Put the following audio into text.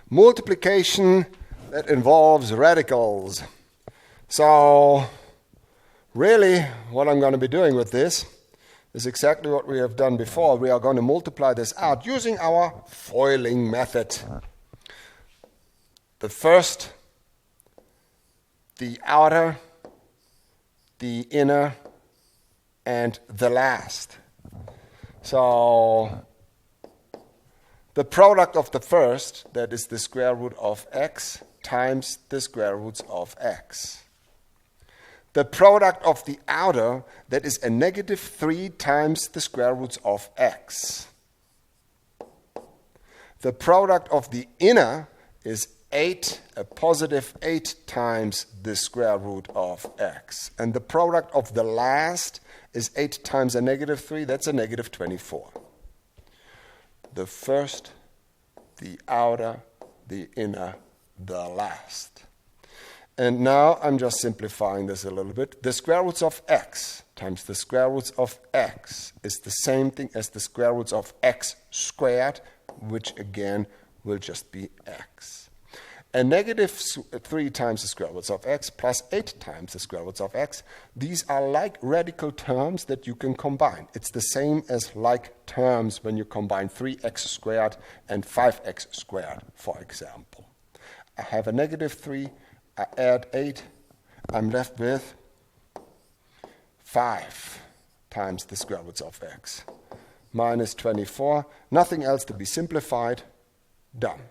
multiplication that involves radicals. So really what I'm going to be doing with this is exactly what we have done before. We are going to multiply this out using our foiling method. The first, the outer, the inner, and the last. So the product of the first, that is the square root of x, times the square roots of x. The product of the outer, that is a negative 3 times the square roots of x. The product of the inner is 8, a positive 8 times the square root of x. And the product of the last is 8 times a negative 3, that's a negative 24. The first, the outer, the inner, the last. And now I'm just simplifying this a little bit. The square roots of x times the square roots of x is the same thing as the square roots of x squared, which again will just be x. And negative 3 times the square roots of x plus 8 times the square roots of x, these are like radical terms that you can combine. It's the same as like terms when you combine 3x squared and 5x squared, for example. I have a negative 3. I add 8, I'm left with 5 times the square roots of x minus 24. Nothing else to be simplified. Done.